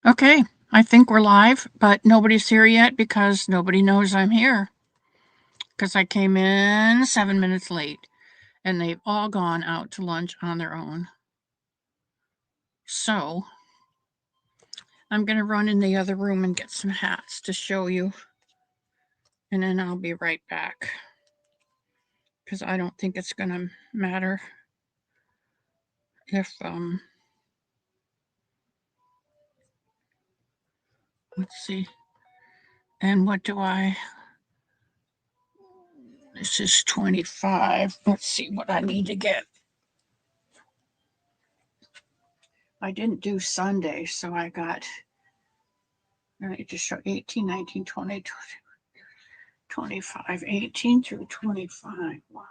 Okay, I think we're live, but nobody's here yet because nobody knows I'm here. Because I came in 7 minutes late and they've all gone out to lunch on their own. So I'm going to run in the other room and get some hats to show you. And then I'll be right back. Because I don't think it's going to matter if, let's see. And what do I, this is 25. Let's see what I need to get. I didn't do Sunday, so I got, I need to show 18, 19, 20, 25, 18 through 25. Wow.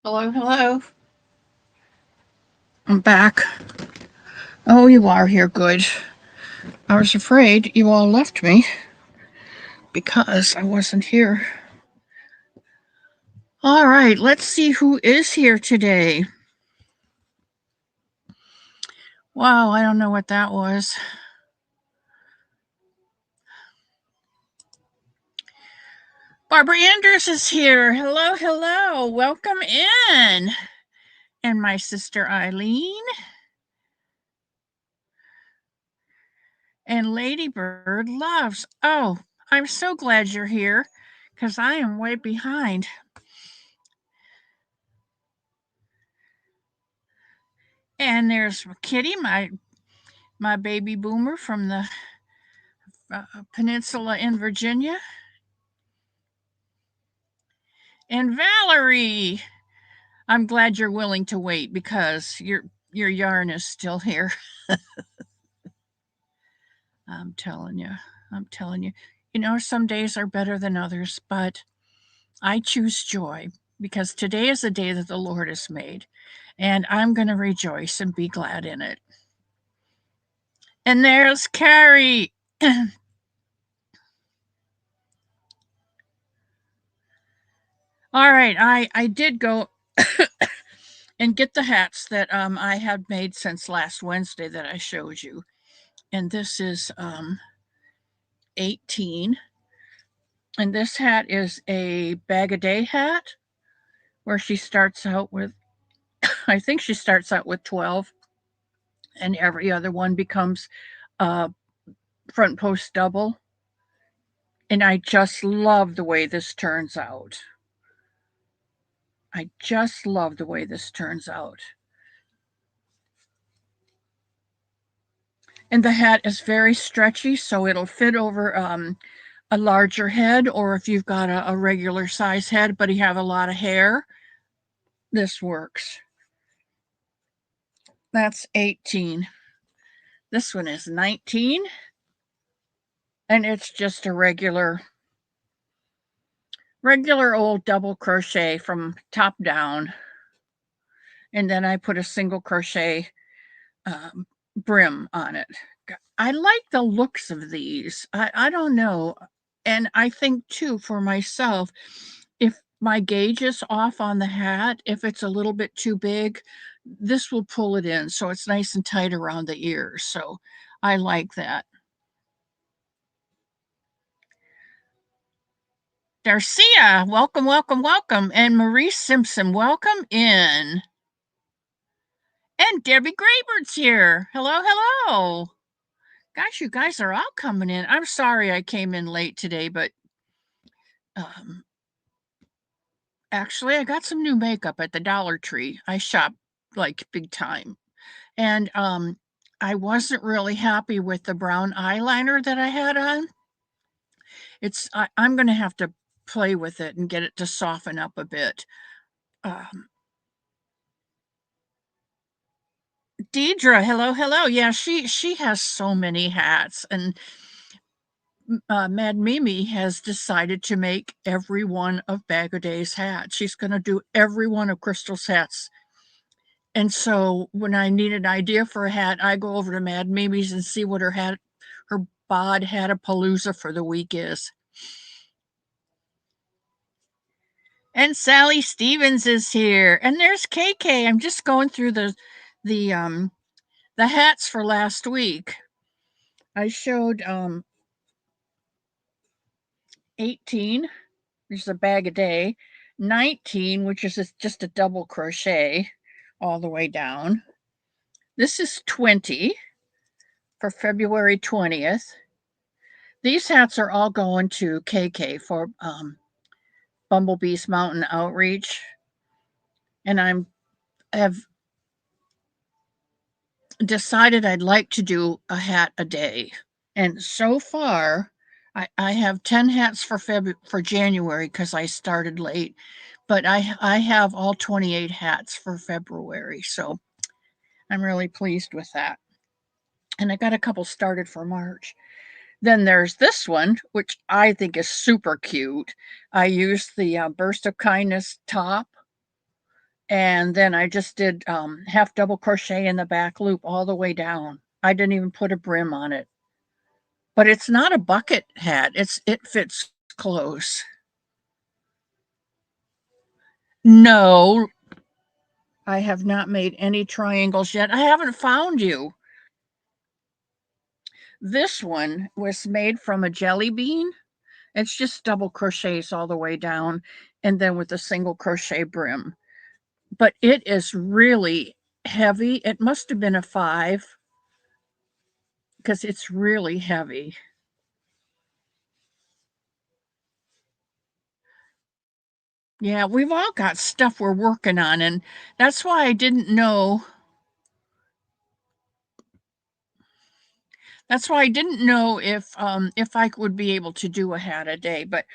Hello, hello. I'm back. Oh, you are here. Good. I was afraid you all left me because I wasn't here. All right, let's see who is here today. Wow, I don't know what that was. Barbara Andrews is here. Hello, hello. Welcome in. And my sister Eileen. And Ladybird Loves. Oh, I'm so glad you're here because I am way behind. And there's Kitty, my baby boomer from the peninsula in Virginia. And Valerie. I'm glad you're willing to wait because your yarn is still here. I'm telling you. I'm telling you. You know, some days are better than others, but I choose joy because today is the day that the Lord has made, and I'm going to rejoice and be glad in it. And there's Carrie. All right, I did go and get the hats that I had made since last Wednesday that I showed you. And this is 18. And this hat is a bag a day hat where she starts out with, I think she starts out with 12, and every other one becomes a front post double. And I just love the way this turns out. I just love the way this turns out. And the hat is very stretchy, so it'll fit over a larger head, or if you've got a regular size head, but you have a lot of hair, this works. That's 18. This one is 19. And it's just a regular old double crochet from top down. And then I put a single crochet brim on it. I like the looks of these. I don't know. And I think too, for myself, if my gauge is off on the hat, if it's a little bit too big, this will pull it in so it's nice and tight around the ears. So I like that. Darcia, welcome, welcome, welcome. And Marie Simpson, welcome in. And Debbie Graybird's here. Hello, hello. Gosh, you guys are all coming in. I'm sorry I came in late today, but actually I got some new makeup at the Dollar Tree. I shop like big time. And I wasn't really happy with the brown eyeliner that I had on. I'm going to have to play with it and get it to soften up a bit. Deidre, hello, hello. Yeah, she has so many hats, and Mad Mimi has decided to make every one of Bag O' Day's hats. She's going to do every one of Crystal's hats. And so when I need an idea for a hat, I go over to Mad Mimi's and see what her bod hat-a-palooza for the week is. And Sally Stevens is here. And there's KK. I'm just going through the hats for last week. I showed 18, which is a bag a day, 19, which is just a double crochet all the way down. This is 20 for February 20th. These hats are all going to KK for Bumblebee's Mountain Outreach. And have decided I'd like to do a hat a day. And so far, I have 10 hats for January because I started late, but I have all 28 hats for February. So I'm really pleased with that. And I got a couple started for March. Then there's this one, which I think is super cute. I used the Burst of Kindness top, and then I just did half double crochet in the back loop all the way down. I didn't even put a brim on it. But it's not a bucket hat. It fits close. No, I have not made any triangles yet. I haven't found you. This one was made from a jelly bean. It's just double crochets all the way down and then with a single crochet brim. But it is really heavy. It must have been a 5 because it's really heavy. Yeah, we've all got stuff we're working on, and that's why I didn't know. That's why I didn't know if I would be able to do a hat a day, but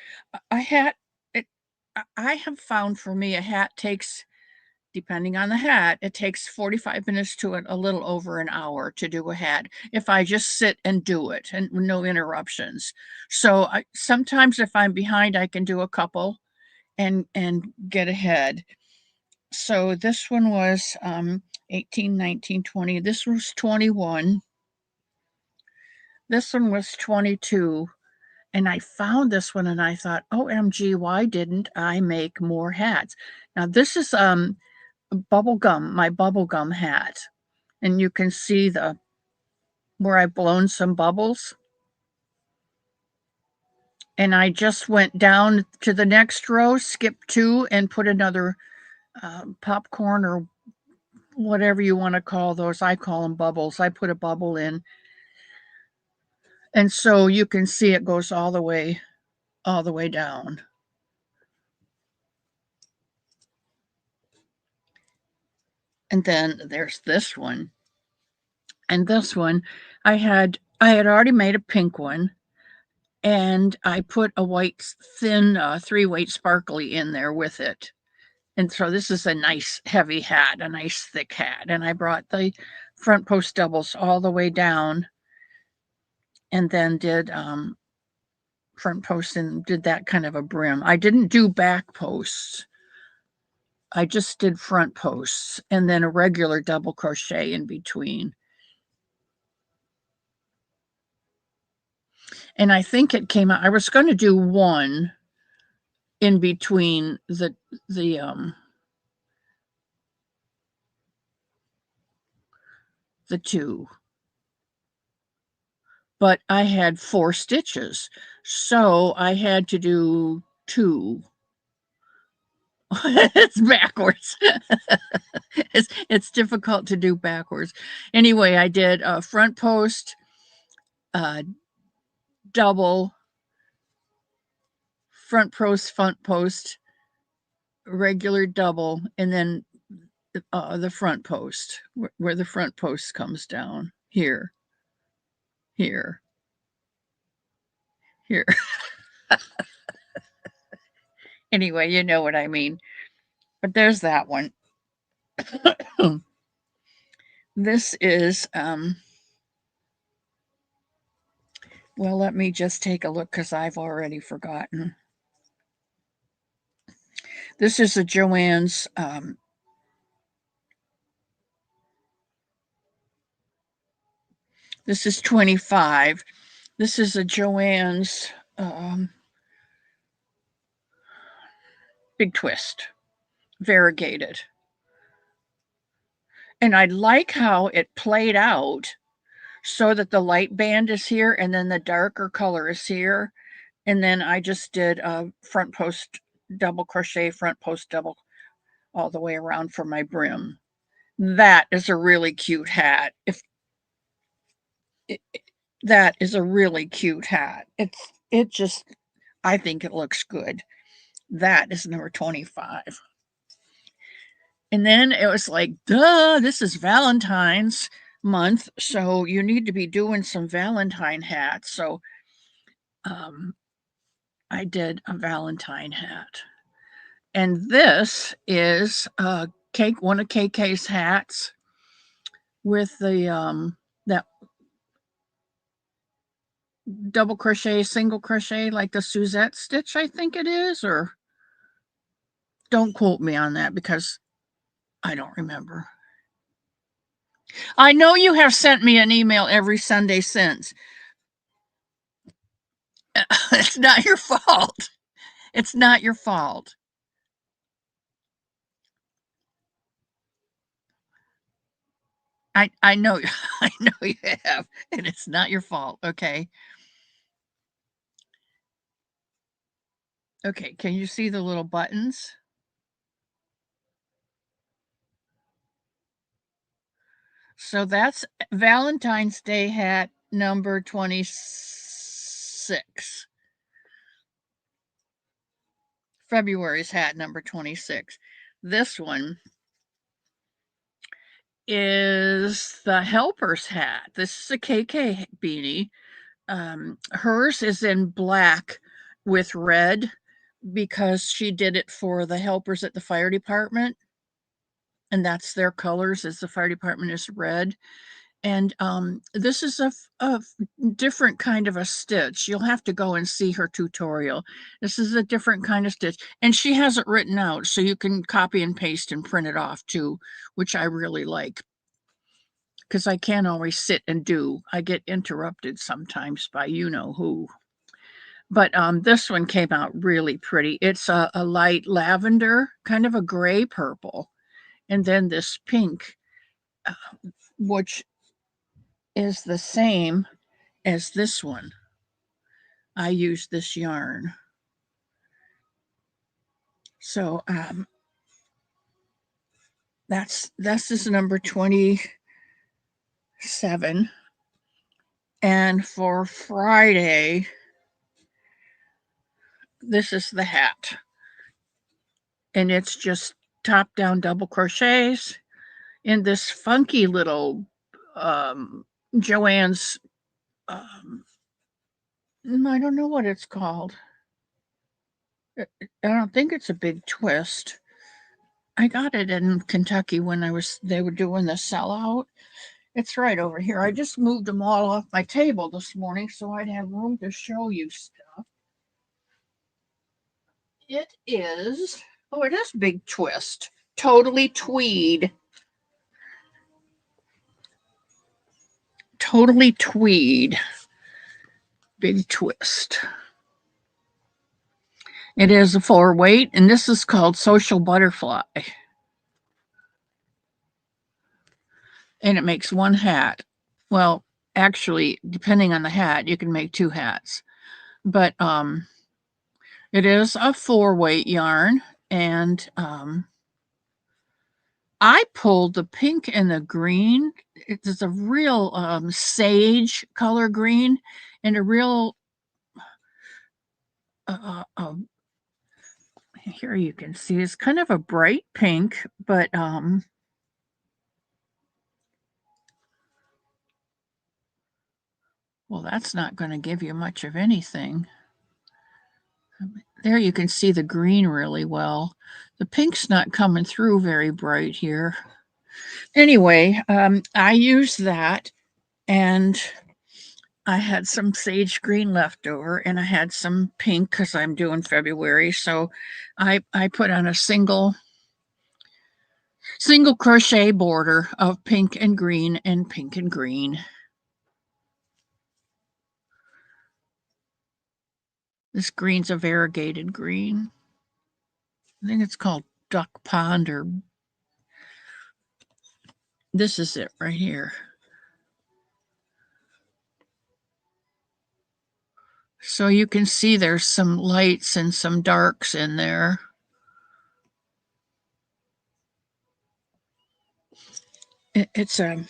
a hat it I have found for me a hat takes, depending on the hat, it takes 45 minutes to a little over an hour to do a hat if I just sit and do it and no interruptions. So sometimes if I'm behind, I can do a couple and get ahead. So this one was 18, 19, 20. This was 21. This one was 22. And I found this one and I thought, OMG, why didn't I make more hats? Now this is bubble gum, my bubble gum hat. And you can see the where I've blown some bubbles. And I just went down to the next row, skipped 2, and put another popcorn or whatever you want to call those. I call them bubbles. I put a bubble in. And so you can see it goes all the way down. And then there's this one. And this one, I had already made a pink one, and I put a white thin 3-weight sparkly in there with it. And so this is a nice heavy hat, a nice thick hat. And I brought the front post doubles all the way down, and then did front post and did that kind of a brim. I didn't do back posts. I just did front posts and then a regular double crochet in between. And I think it came out, I was going to do one in between the two, but I had 4 stitches, so I had to do 2. It's backwards. It's difficult to do backwards. Anyway, I did a front post, double, front post, regular double, and then the front post where the front post comes down here. Anyway, you know what I mean. But there's that one. This is well, let me just take a look because I've already forgotten. This is a Joann's this is 25. This is a Joann's Big Twist, variegated. And I like how it played out so that the light band is here and then the darker color is here. And then I just did a front post double crochet, front post double all the way around for my brim. That is a really cute hat. That is a really cute hat. It just, I think it looks good. That is number 25. And then it was like, duh, this is Valentine's month, so you need to be doing some Valentine hats. So I did a Valentine hat. And this is one of KK's hats with the that double crochet, single crochet, like the Suzette stitch, I think it is, or don't quote me on that because I don't remember. I know you have sent me an email every Sunday since. It's not your fault. It's not your fault. I know I know you have, and it's not your fault, okay? Okay, can you see the little buttons? So that's Valentine's Day hat number 26. February's hat number 26. This one is the helper's hat. This is a KK beanie. Hers is in black with red because she did it for the helpers at the fire department. And that's their colors, as the fire department is red. And this is a different kind of a stitch. You'll have to go and see her tutorial. This is a different kind of stitch. And she has it written out, so you can copy and paste and print it off too, which I really like. Because I can't always sit and do. I get interrupted sometimes by you know who. But this one came out really pretty. It's a light lavender, kind of a gray purple, and then this pink, which is the same as this one. I use this yarn. So this is number 27. And for Friday, this is the hat. And it's just top down double crochets in this funky little Joann's, I don't know what it's called. I don't think it's a big twist. I got it in Kentucky when they were doing the sellout. It's right over here. I just moved them all off my table this morning so I'd have room to show you stuff. It is, it is Big Twist. Totally tweed. Totally tweed. Big Twist. It is a 4-weight, and this is called Social Butterfly. And it makes one hat. Well, actually, depending on the hat, you can make 2 hats. But it is a 4-weight yarn, and I pulled the pink and the green. It's a real sage color green and a real here you can see it's kind of a bright pink, but well, that's not going to give you much of anything. There you can see the green really well. The pink's not coming through very bright here. Anyway, I used that, and I had some sage green left over, and I had some pink because I'm doing February. So I put on a single crochet border of pink and green and pink and green. This green's a variegated green. I think it's called Duck Pond, or this is it right here. So you can see there's some lights and some darks in there. It's a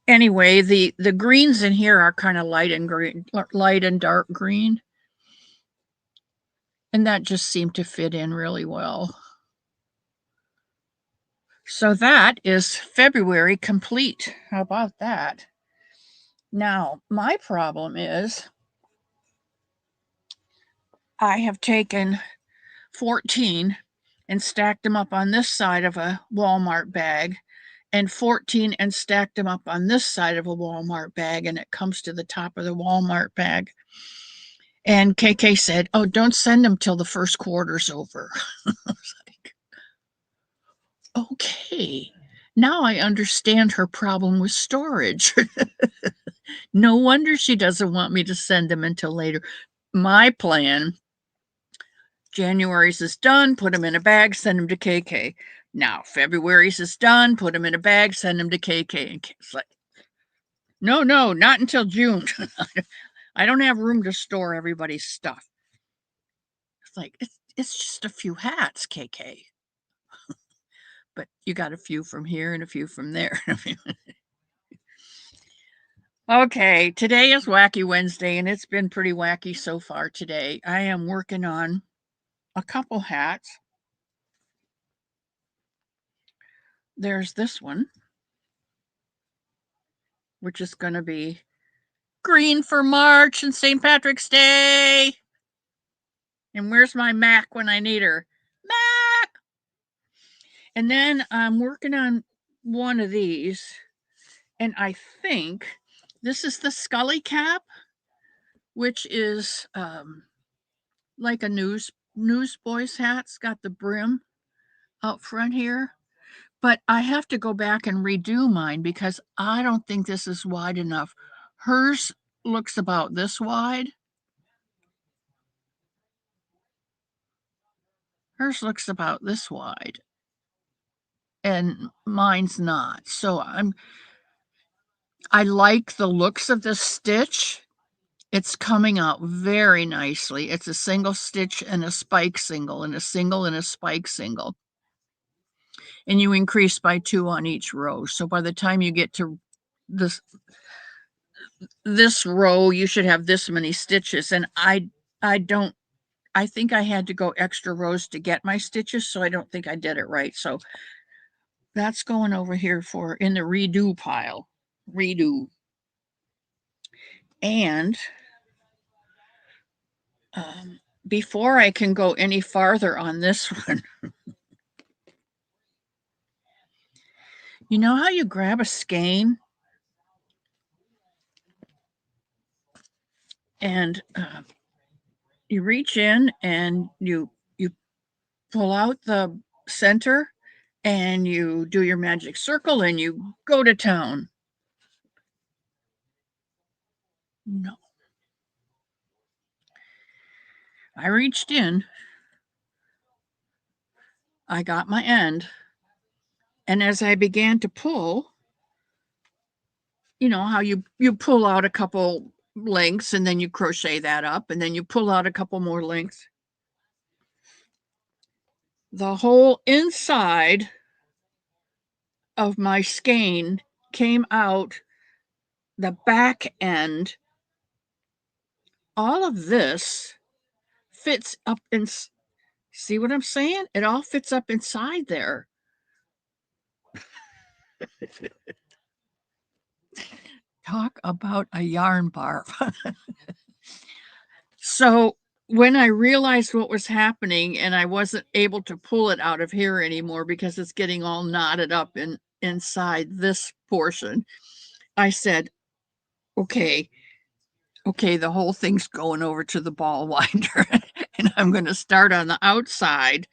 anyway, the greens in here are kind of light and green, light and dark green. And that just seemed to fit in really well. So that is February complete. How about that? Now, my problem is I have taken 14 and stacked them up on this side of a Walmart bag, and 14 and stacked them up on this side of a Walmart bag, and it comes to the top of the Walmart bag. And KK said, "Oh, don't send them till the first quarter's over." I was like, okay, now I understand her problem with storage. No wonder she doesn't want me to send them until later. My plan, January's is done, put them in a bag, send them to KK. Now, February's is done, put them in a bag, send them to KK. And it's like, no, not until June. I don't have room to store everybody's stuff. It's like, it's just a few hats, KK. But you got a few from here and a few from there. Okay, today is Wacky Wednesday, and it's been pretty wacky so far today. I am working on a couple hats. There's this one, which is going to be green for March and St. Patrick's Day. And where's my Mac when I need her? Mac! And then I'm working on one of these, and I think this is the Scully cap, which is like a newsboy's hat. It's got the brim out front here. But I have to go back and redo mine because I don't think this is wide enough. Hers looks about this wide. Hers looks about this wide, and mine's not. So I like the looks of this stitch. It's coming out very nicely. It's a single stitch and a spike single, and a single and a spike single. And you increase by 2 on each row. So by the time you get to this row, you should have this many stitches. And I think I had to go extra rows to get my stitches, so I don't think I did it right. So that's going over here for in the redo pile. Redo. And before I can go any farther on this one, you know how you grab a skein and you reach in and you pull out the center and you do your magic circle and you go to town. No. I reached in, I got my end, and as I began to pull, you know how you pull out a couple lengths and then you crochet that up and then you pull out a couple more lengths. The whole inside of my skein came out the back end. All of this fits up in, see what I'm saying? It all fits up inside there. Talk about a yarn barf. So when I realized what was happening and I wasn't able to pull it out of here anymore because it's getting all knotted up inside this portion, I said, okay, the whole thing's going over to the ball winder. And I'm going to start on the outside,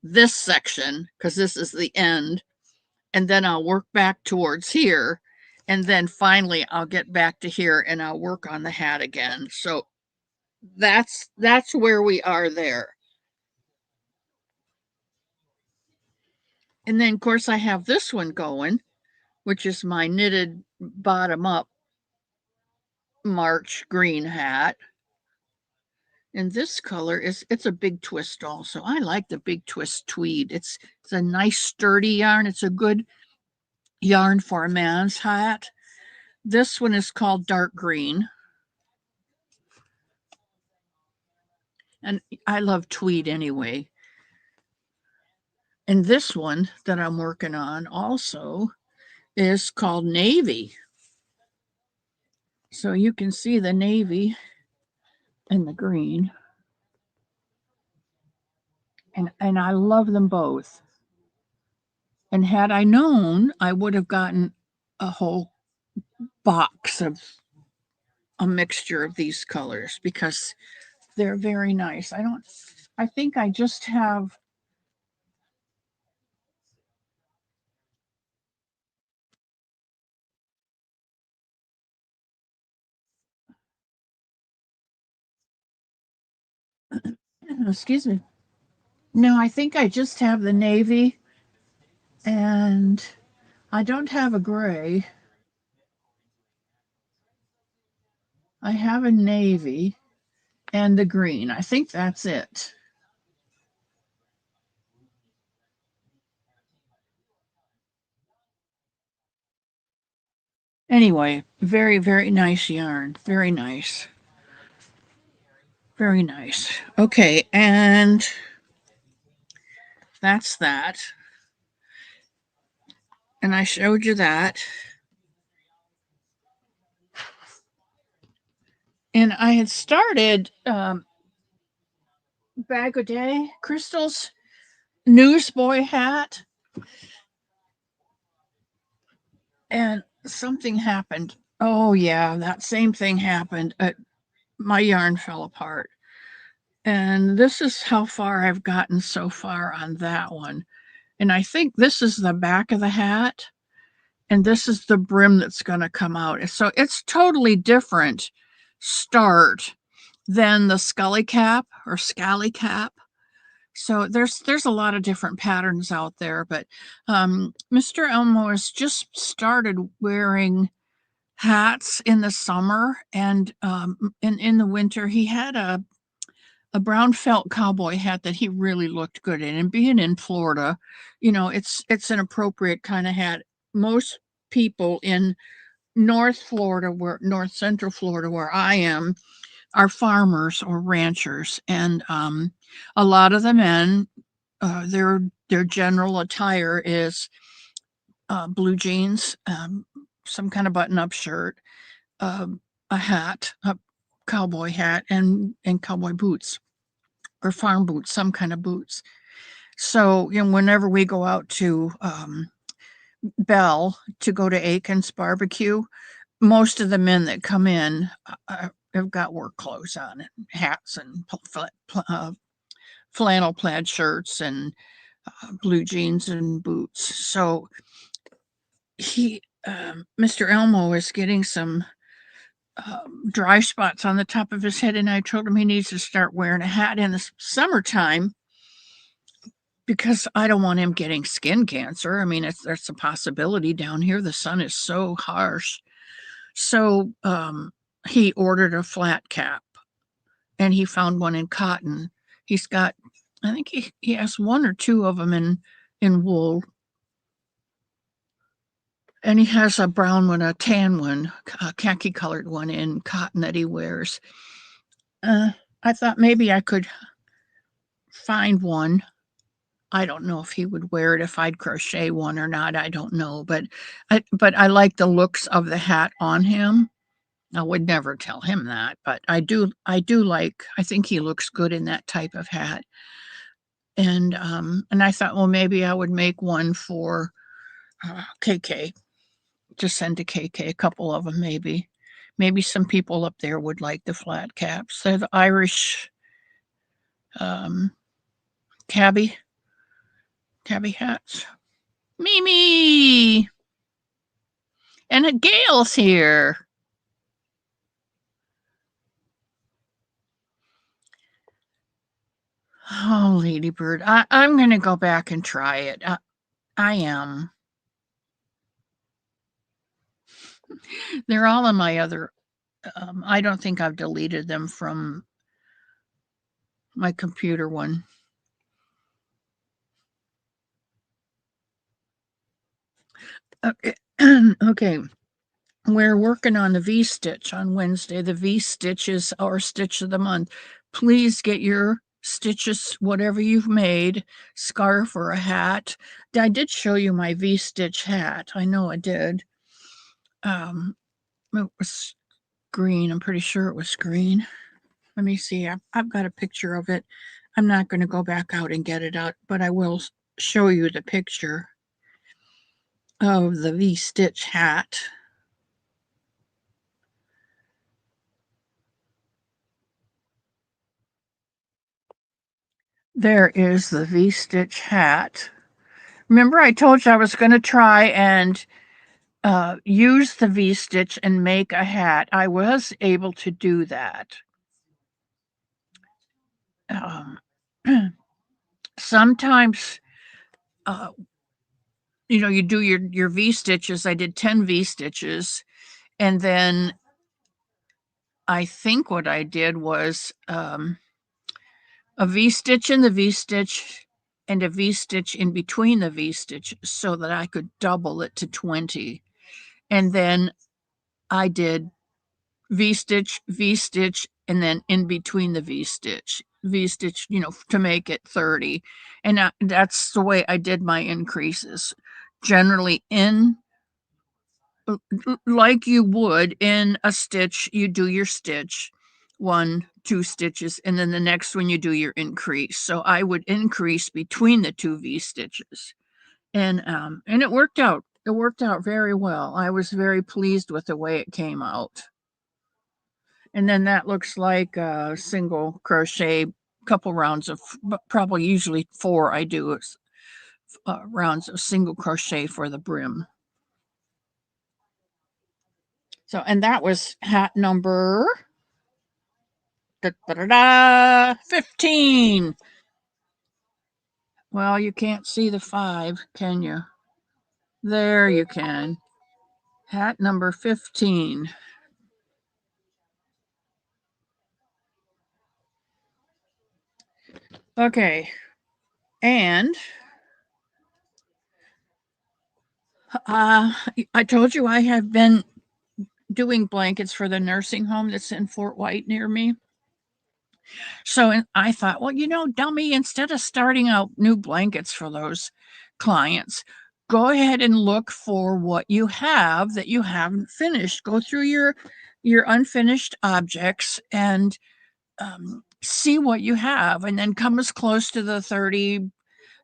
this section, because this is the end. And then I'll work back towards here. And then finally I'll get back to here and I'll work on the hat again. So that's where we are there. And then of course I have this one going, which is my knitted bottom up March green hat. And this color it's a big twist also. I like the big twist tweed. It's a nice sturdy yarn. It's a good yarn for a man's hat. This one is called dark green. And I love tweed anyway. And this one that I'm working on also is called navy. So you can see the navy and the green. And I love them both. And had I known, I would have gotten a whole box of a mixture of these colors because they're very nice. I think I just have excuse me. No, I think I just have the navy and I don't have a gray. I have a navy and the green. I think that's it. Anyway, very, very nice yarn. Very nice. Very nice. Okay, and that's that. And I showed you that. And I had started Bag o' Day, Crystal's newsboy hat. And something happened. Oh, yeah, that same thing happened. My yarn fell apart. And this is how far I've gotten so far on that one. And I think this is the back of the hat. and this is the brim that's going to come out. So it's totally different start than the scully cap or scally cap. So there's a lot of different patterns out there, but Mr. Elmo has just started wearing hats in the summer, and in the winter he had a brown felt cowboy hat that he really looked good in. And being in Florida, it's an appropriate kind of hat. Most people in North Central Florida, where I am, are farmers or ranchers, and a lot of the men, their general attire is blue jeans, some kind of button-up shirt, a hat, a cowboy hat, and cowboy boots or farm boots, some kind of boots. So, whenever we go out to Bell to go to Aiken's barbecue, most of the men that come in have got work clothes on, and hats and flannel plaid shirts and blue jeans and boots. So Mr. Elmo is getting some dry spots on the top of his head, and I told him he needs to start wearing a hat in the summertime because I don't want him getting skin cancer. I mean, there's a possibility down here. The sun is so harsh. So he ordered a flat cap, and he found one in cotton. He's got, I think he has one or two of them in wool, and he has a brown one, a tan one, a khaki colored one in cotton that he wears. I thought maybe I could find one. I don't know if he would wear it if I'd crochet one or not. I don't know, but I like the looks of the hat on him. I would never tell him that, but I do like, I think he looks good in that type of hat. And I thought, well, maybe I would make one for KK, just send to KK, a couple of them maybe. Maybe some people up there would like the flat caps. They're the Irish tabby hats. Mimi! And a Gail's here. Oh, Ladybird, I'm going to go back and try it. I am. They're all in my other, I don't think I've deleted them from my computer one. Okay. We're working on the V-stitch on Wednesday. The V-stitch is our stitch of the month. Please get your stitches, whatever you've made, scarf or a hat. I did show you my V-stitch hat. I know I did. It was green. I'm pretty sure it was green. Let me see. I've got a picture of it. I'm not going to go back out and get it out, but I will show you the picture of the V-stitch hat. There is the V-stitch hat. Remember I told you I was going to try and use the V-stitch and make a hat. I was able to do that. Sometimes, you do your V-stitches. I did 10 V-stitches, and then I think what I did was a V-stitch in the V-stitch and a V-stitch in between the V-stitch so that I could double it to 20. And then I did V-stitch, V-stitch, and then in between the V-stitch, to make it 30. And that's the way I did my increases. Generally like you would in a stitch, you do your stitch, 1, 2 stitches, and then the next one you do your increase. So I would increase between the 2 V-stitches. And it worked out. It worked out very well. I was very pleased with the way it came out. And then that looks like a single crochet, couple rounds of, probably usually 4 I do rounds of single crochet for the brim. So, and that was hat number 15. Well, you can't see the 5, can you? There you can. Hat number 15. Okay. And I told you I have been doing blankets for the nursing home that's in Fort White near me. So I thought, well, dummy, instead of starting out new blankets for those clients, go ahead and look for what you have that you haven't finished. Go through your unfinished objects and see what you have, and then come as close to the 30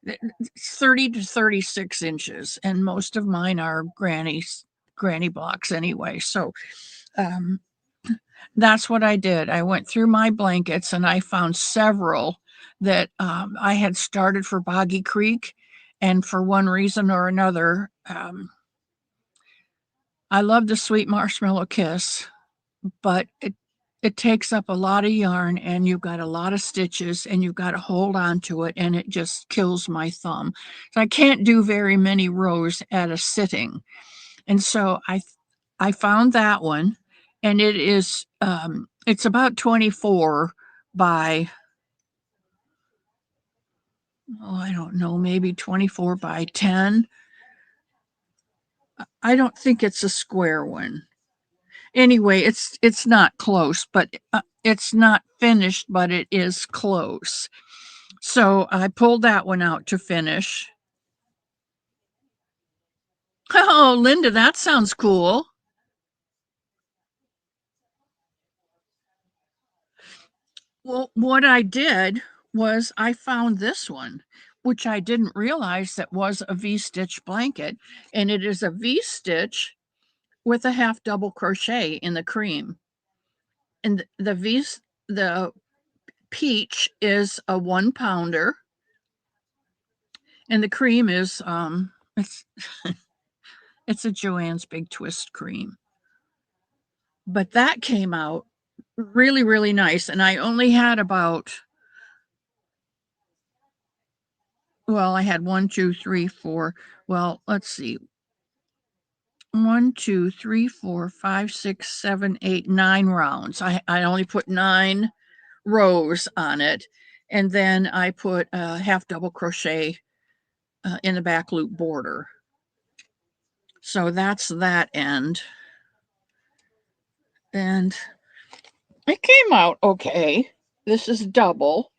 to 36 inches. And most of mine are granny blocks anyway. So um, that's what I did. I went through my blankets and I found several that I had started for Boggy Creek. And for one reason or another, I love the Sweet Marshmallow Kiss, but it takes up a lot of yarn and you've got a lot of stitches and you've got to hold on to it and it just kills my thumb. So I can't do very many rows at a sitting. And so I found that one, and it's about 24 by, I don't know, maybe 24 by 10. I don't think it's a square one. Anyway, it's not close, but it's not finished, but it is close. So I pulled that one out to finish. Oh, Linda, that sounds cool. Well, what I did was I found this one, which I didn't realize that was a V-stitch blanket, and it is a V-stitch with a half double crochet in the cream. And the peach is a 1-pounder, and the cream is it's a Joann's Big Twist cream. But that came out really, really nice, and I only had about, well, I had 1, 2, 3, 4. Well, let's see. 1, 2, 3, 4, 5, 6, 7, 8, 9 rounds. I only put 9 rows on it. And then I put a half double crochet in the back loop border. So that's that end. And it came out okay. This is double.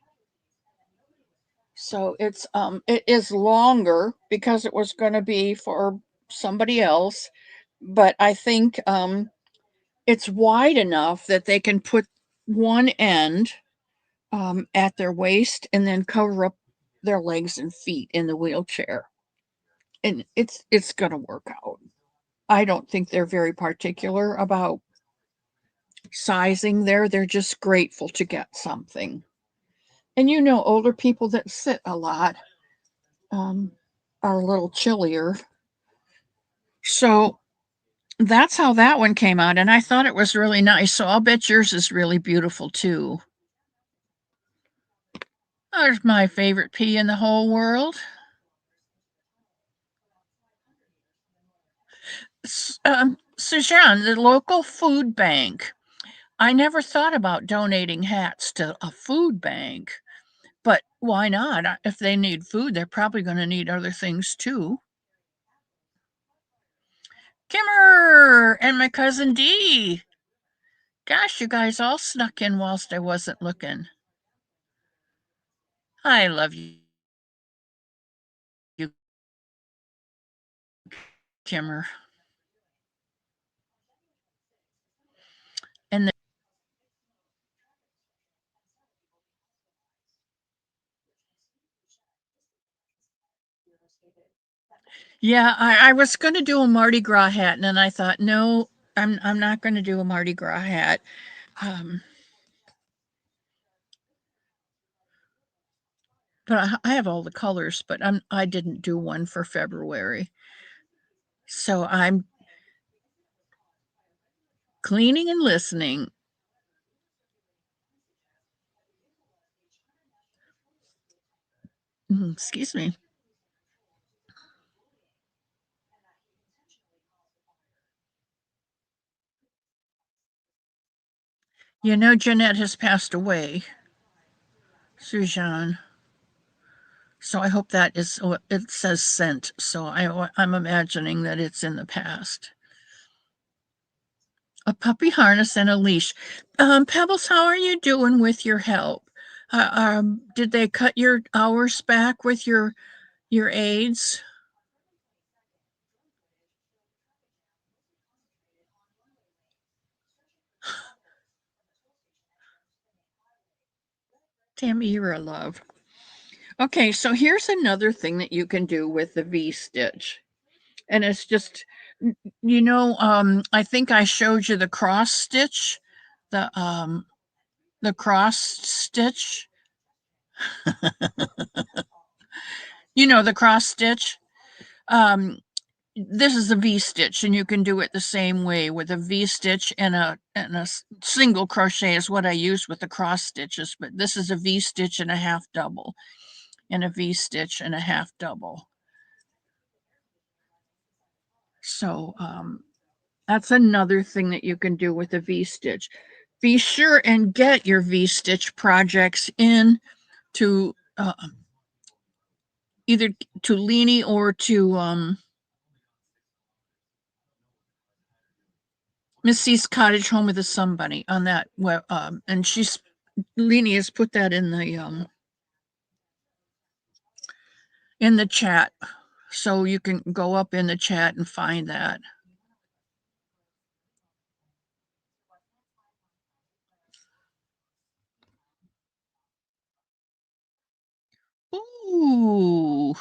So it is longer because it was going to be for somebody else, but I think it's wide enough that they can put one end at their waist and then cover up their legs and feet in the wheelchair. And it's going to work out. I don't think they're very particular about sizing there. They're just grateful to get something. And older people that sit a lot um, are a little chillier. So that's how that one came out. And I thought it was really nice. So I'll bet yours is really beautiful too. There's my favorite pea in the whole world. Sujan, the local food bank. I never thought about donating hats to a food bank, but why not? If they need food, they're probably going to need other things too. Kimmer and my cousin Dee. Gosh, you guys all snuck in whilst I wasn't looking. I love you, Kimmer. And yeah, I was going to do a Mardi Gras hat, and then I thought, no, I'm not going to do a Mardi Gras hat. But I have all the colors, but I didn't do one for February. So Cleaning and listening. Excuse me. You know, Jeanette has passed away, Suzanne. So I hope that is what it says sent. So I'm imagining that it's in the past. A puppy harness and a leash. Pebbles, how are you doing with your help? Did they cut your hours back with your aides? Tamira, love. Okay, so here's another thing that you can do with the V-stitch. And it's just, I think I showed you the cross stitch, the cross stitch. The cross stitch. This is a V-stitch, and you can do it the same way with a V-stitch and a single crochet is what I use with the cross stitches, but this is a V-stitch and a half double, and a V-stitch and a half double. So that's another thing that you can do with a V-stitch. Be sure and get your V-stitch projects in to either to Leanie or to Missy's Cottage Home with the Sun Bunny on that web, and Leanie has put that in the chat, so you can go up in the chat and find that. Ooh.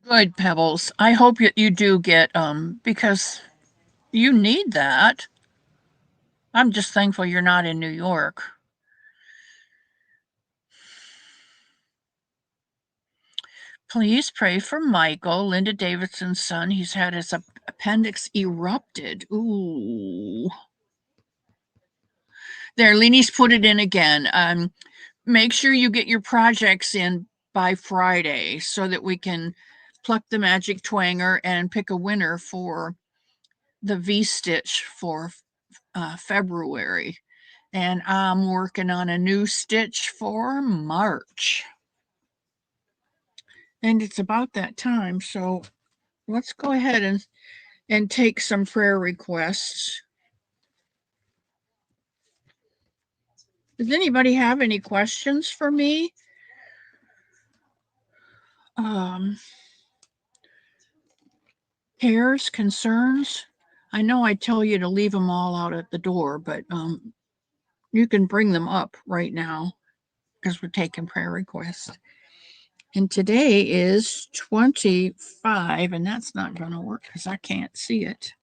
Good, Pebbles. I hope you do get because you need that. I'm just thankful you're not in New York. Please pray for Michael, Linda Davidson's son. He's had his appendix erupted. Ooh. There, Leanie's put it in again. Make sure you get your projects in by Friday so that we can pluck the magic twanger and pick a winner for the V-stitch for February. And I'm working on a new stitch for March. And it's about that time, so let's go ahead and take some prayer requests. Does anybody have any questions for me? Cares, concerns? I know I tell you to leave them all out at the door, but you can bring them up right now because we're taking prayer requests. And today is 25, and that's not going to work because I can't see it.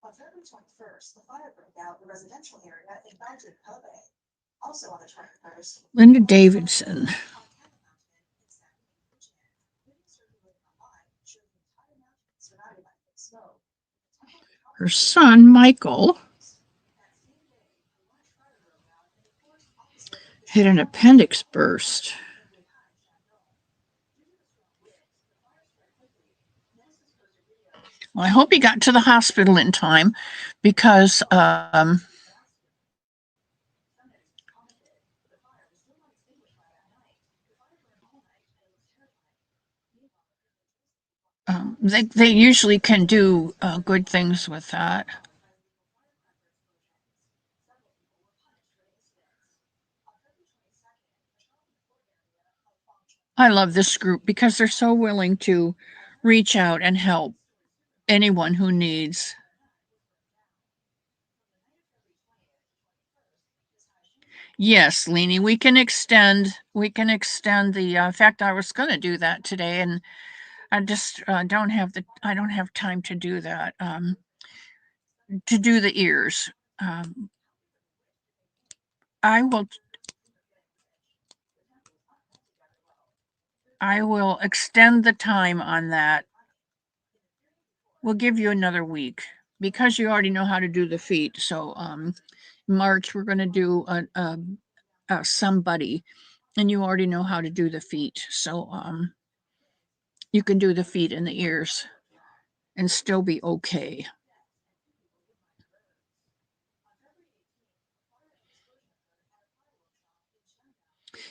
On February 21st, the fire broke out in the residential area in Belgium, Kobe. Also on the 21st, Linda Davidson. Her son, Michael, had an appendix burst. Well, I hope he got to the hospital in time because they usually can do good things with that. I love this group because they're so willing to reach out and help anyone who needs. Yes, Leanie, we can extend the, in fact, I was gonna do that today, and I just, I don't have time to do that, to do the ears. Um, I will extend the time on that. We'll give you another week because you already know how to do the feet. So, March, we're gonna do somebody, and you already know how to do the feet. So, you can do the feet and the ears and still be okay.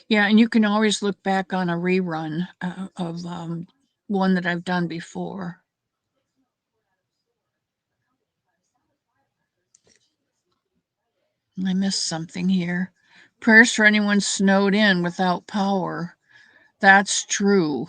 Yeah, and you can always look back on a rerun of one that I've done before. I missed something here. Prayers for anyone snowed in without power. That's true.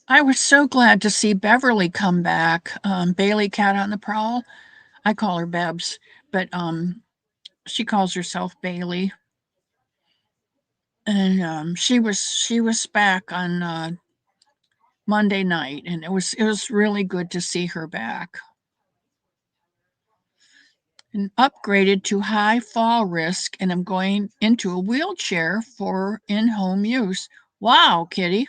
I was so glad to see Beverly come back. Bailey Cat on the Prowl. I call her Bebs, but she calls herself Bailey. And she was back on Monday night, and it was really good to see her back. And upgraded to high fall risk, and I'm going into a wheelchair for in-home use. Wow, Kitty.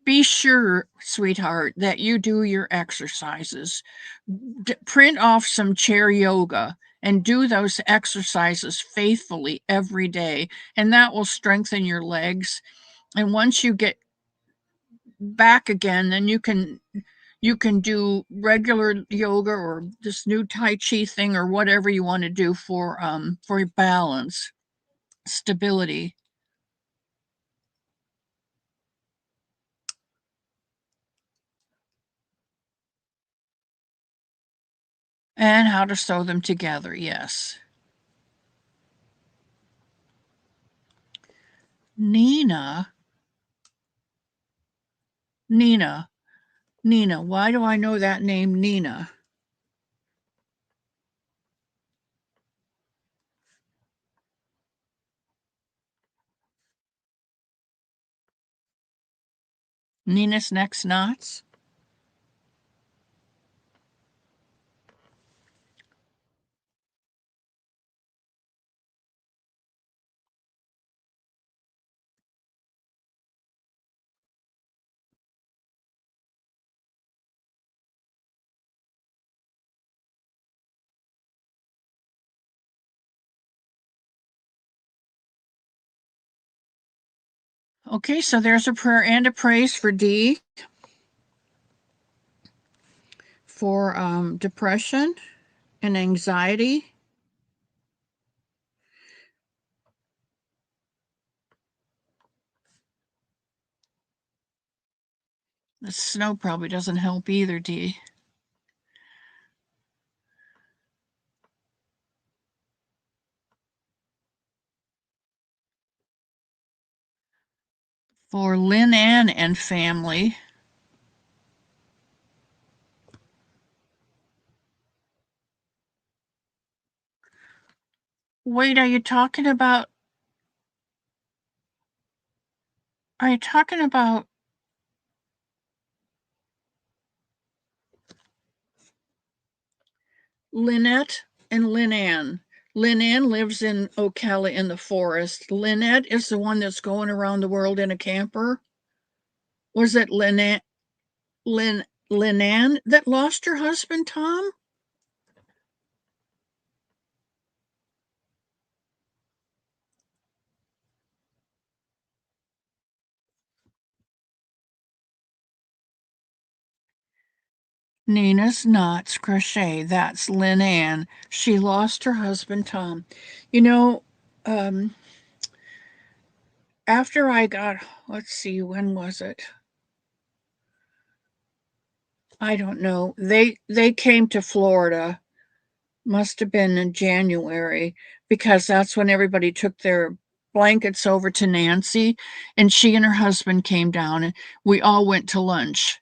Be sure, sweetheart, that you do your exercises. Print off some chair yoga and do those exercises faithfully every day, and that will strengthen your legs. And once you get back again, then you can do regular yoga or this new tai chi thing or whatever you want to do for your balance, stability. And how to sew them together. Yes. Nina. Nina. Nina. Why do I know that name, Nina? Nina's Next Knots. Okay, so there's a prayer and a praise for Dee for depression and anxiety. The snow probably doesn't help either, Dee. For Lynn Ann and family. Wait, are you talking about Lynette and Lynn Ann? Lynn Ann lives in Ocala in the forest. Lynette is the one that's going around the world in a camper. Was it Lynn Ann that lost her husband, Tom? Nina's Knots Crochet. That's Lynn Ann. She lost her husband, Tom. You know, um, after I got, let's see, when was it? I don't know. They came to Florida Must have been in January because that's when everybody took their blankets over to Nancy, and she and her husband came down, and we all went to lunch.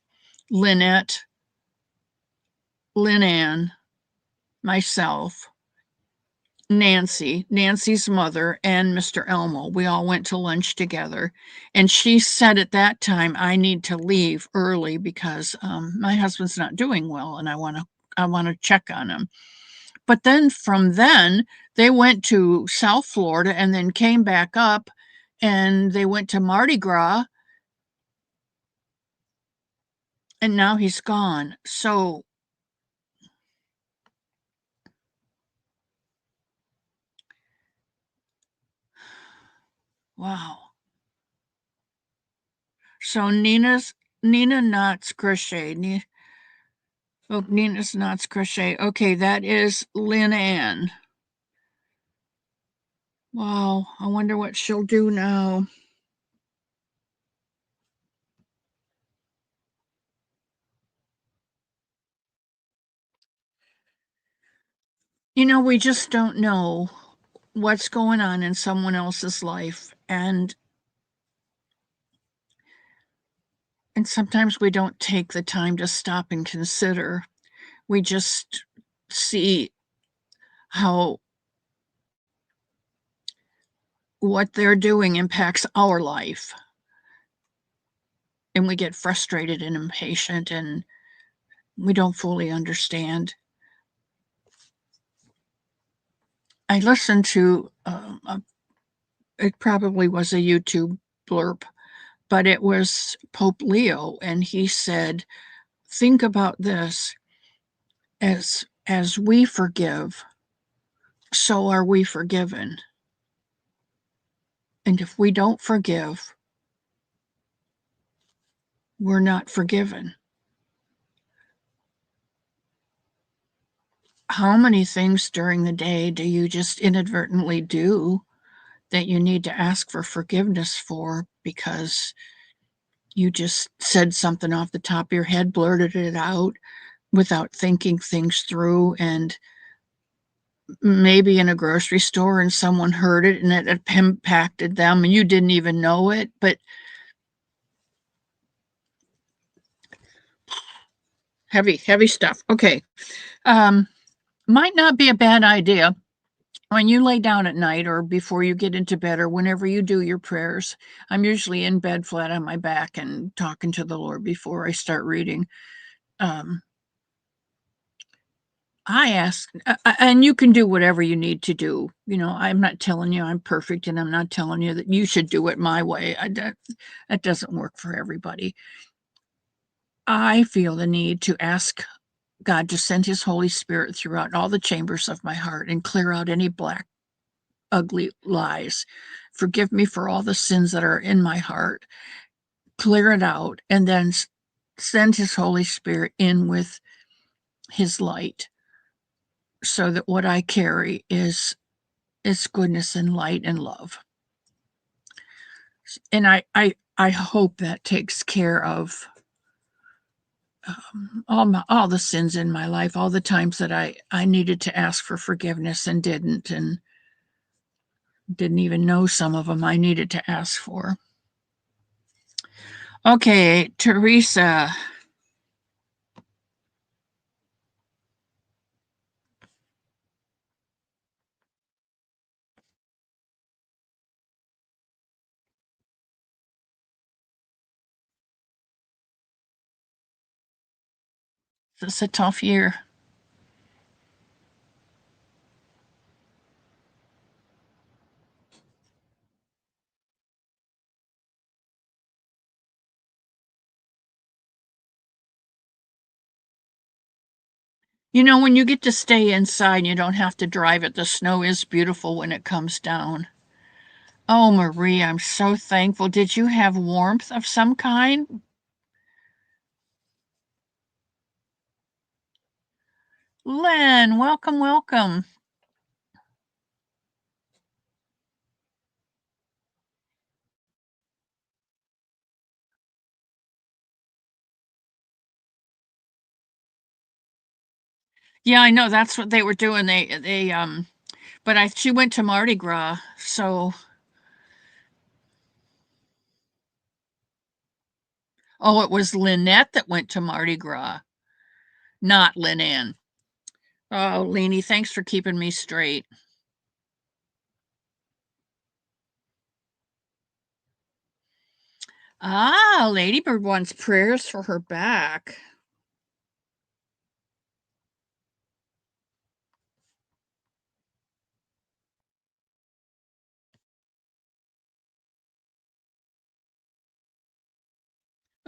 Lynette, Lynn Ann, myself, Nancy's mother, and Mr. Elmo. We all went to lunch together. And she said at that time, I need to leave early because my husband's not doing well and I want to check on him. But then they went to South Florida and then came back up and they went to Mardi Gras and now he's gone. So wow. So Nina Knots Crochet. Oh, Nina's Knots Crochet. Okay, that is Lynn Ann. Wow, I wonder what she'll do now. We just don't know what's going on in someone else's life, and sometimes we don't take the time to stop and consider. We just see how what they're doing impacts our life, and we get frustrated and impatient, and we don't fully understand. I listened to it probably was a YouTube blurb, but it was Pope Leo, and he said, think about this, as we forgive, so are we forgiven. And if we don't forgive, we're not forgiven. How many things during the day do you just inadvertently do that you need to ask for forgiveness for because you just said something off the top of your head, blurted it out without thinking things through, and maybe in a grocery store and someone heard it and it impacted them and you didn't even know it, but heavy stuff. Okay. Might not be a bad idea when you lay down at night or before you get into bed or whenever you do your prayers. I'm usually in bed flat on my back and talking to the Lord before I start reading. I ask, and you can do whatever you need to do. I'm not telling you I'm perfect, and I'm not telling you that you should do it my way. That doesn't work for everybody. I feel the need to ask God to send His Holy Spirit throughout all the chambers of my heart and clear out any black, ugly lies. Forgive me for all the sins that are in my heart. Clear it out, and then send His Holy Spirit in with His light so that what I carry is goodness and light and love. And I hope that takes care of all the sins in my life, all the times that I needed to ask for forgiveness and didn't even know some of them I needed to ask for. Okay, Teresa. This is a tough year. When you get to stay inside and you don't have to drive it, the snow is beautiful when it comes down. Oh, Marie, I'm so thankful. Did you have warmth of some kind? Len, welcome, welcome. Yeah, I know that's what they were doing. But she went to Mardi Gras, so oh, it was Lynette that went to Mardi Gras, not Lynn Ann. Oh, Leanie, thanks for keeping me straight. Ah, Ladybird wants prayers for her back.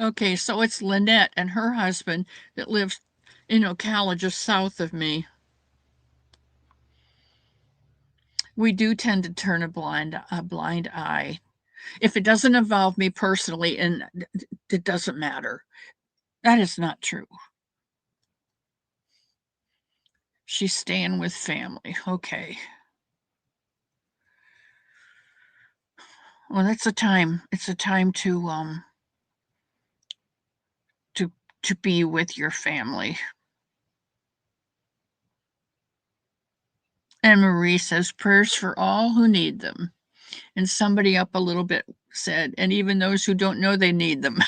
Okay, so it's Lynette and her husband that lives in Ocala, just south of me. We do tend to turn a blind eye. If it doesn't involve me personally, and it doesn't matter. That is not true. She's staying with family. Okay. Well, that's a time. It's a time to to be with your family. And Marie says prayers for all who need them. And somebody up a little bit said, and even those who don't know they need them,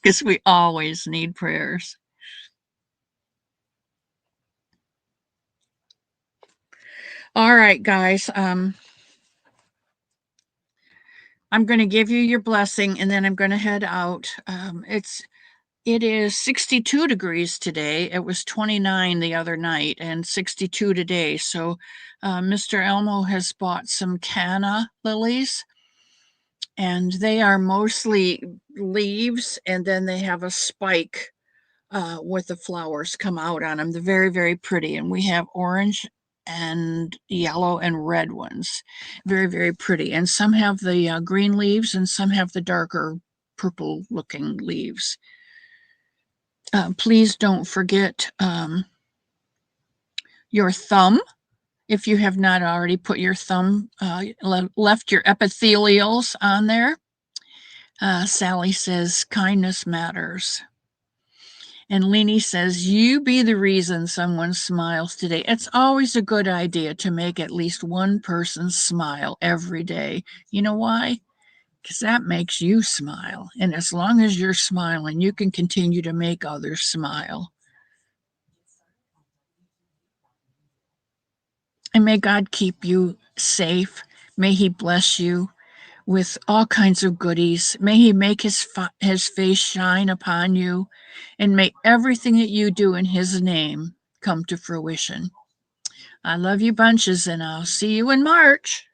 because we always need prayers. All right, guys. I'm going to give you your blessing, and then I'm going to head out. It is 62 degrees today. It was 29 the other night and 62 today. So, Mr. Elmo has bought some canna lilies, and they are mostly leaves, and then they have a spike with the flowers come out on them. They're very, very pretty. And we have orange and yellow and red ones. Very, very pretty. And some have the green leaves and some have the darker purple looking leaves. Please don't forget your thumb. If you have not already put your thumb, left your epithelials on there. Sally says, kindness matters. And Leanie says, you be the reason someone smiles today. It's always a good idea to make at least one person smile every day. You know why? Because that makes you smile. And as long as you're smiling, you can continue to make others smile. And may God keep you safe. May He bless you with all kinds of goodies. May He make his face shine upon you, and may everything that you do in His name come to fruition. I love you bunches, and I'll see you in March.